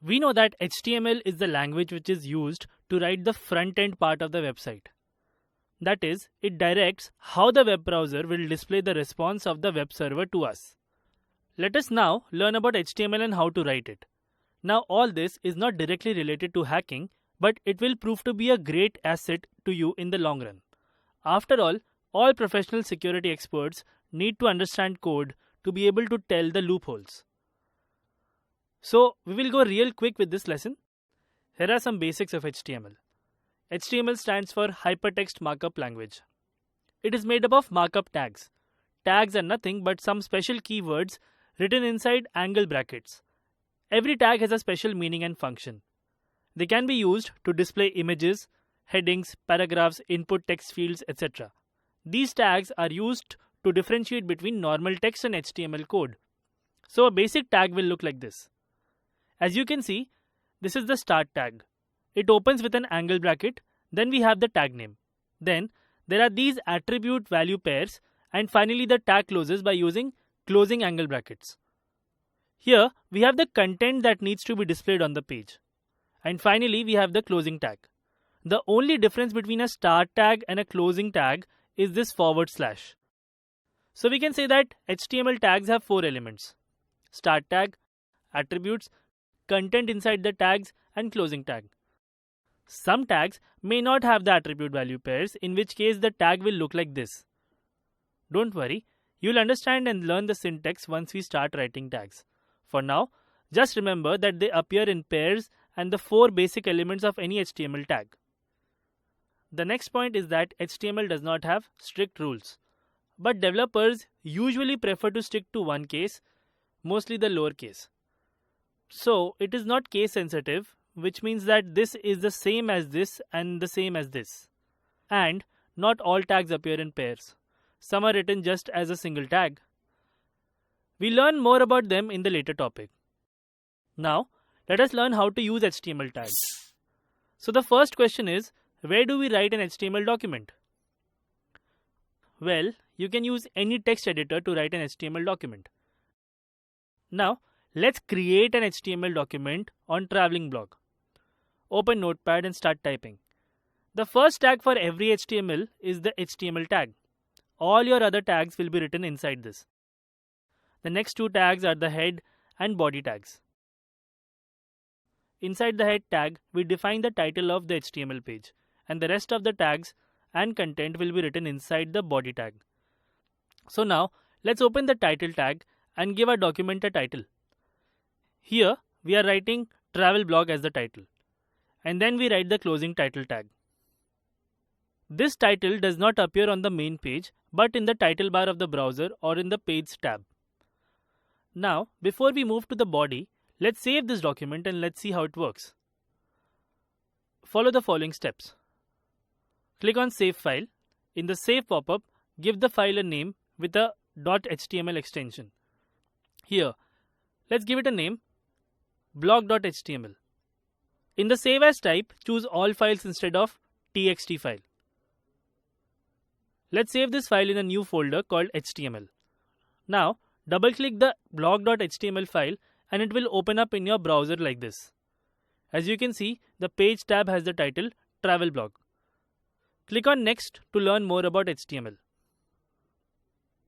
We know that HTML is the language which is used to write the front end part of the website. That is, it directs how the web browser will display the response of the web server to us. Let us now learn about HTML and how to write it. Now all this is not directly related to hacking, but it will prove to be a great asset to you in the long run. After all professional security experts need to understand code to be able to tell the loopholes. So we will go real quick with this lesson. Here are some basics of HTML. HTML stands for Hypertext Markup Language. It is made up of markup tags. Tags are nothing but some special keywords written inside angle brackets. Every tag has a special meaning and function. They can be used to display images, headings, paragraphs, input text fields, etc. These tags are used to differentiate between normal text and HTML code. So a basic tag will look like this. As you can see, this is the start tag. It opens with an angle bracket, then we have the tag name. Then there are these attribute value pairs, and finally the tag closes by using closing angle brackets. Here we have the content that needs to be displayed on the page. And finally we have the closing tag. The only difference between a start tag and a closing tag is this /. So we can say that HTML tags have 4 elements: start tag, attributes, content inside the tags, and closing tag. Some tags may not have the attribute value pairs, in which case the tag will look like this. Don't worry, you'll understand and learn the syntax once we start writing tags. For now, just remember that they appear in pairs and the 4 basic elements of any HTML tag. The next point is that HTML does not have strict rules, but developers usually prefer to stick to one case, mostly the lower case. So it is not case sensitive, which means that this is the same as this and the same as this. And not all tags appear in pairs. Some are written just as a single tag. We'll learn more about them in the later topic. Now, let us learn how to use HTML tags. So the first question is, where do we write an HTML document? Well, you can use any text editor to write an HTML document. Now, let's create an HTML document on Traveling Blog. Open Notepad and start typing. The first tag for every HTML is the HTML tag. All your other tags will be written inside this. The next 2 tags are the head and body tags. Inside the head tag, we define the title of the HTML page, and the rest of the tags and content will be written inside the body tag. So now, let's open the title tag and give our document a title. Here, we are writing Travel Blog as the title, and then we write the closing title tag. This title does not appear on the main page, but in the title bar of the browser or in the Page tab. Now, before we move to the body, let's save this document and let's see how it works. Follow the following steps. Click on Save File. In the Save pop-up, give the file a name with a .html extension. Here, let's give it a name, blog.html. In the Save As type, choose All Files instead of txt file. Let's save this file in a new folder called HTML. Now, double-click the blog.html file and it will open up in your browser like this. As you can see, the Page tab has the title Travel Blog. Click on Next to learn more about HTML.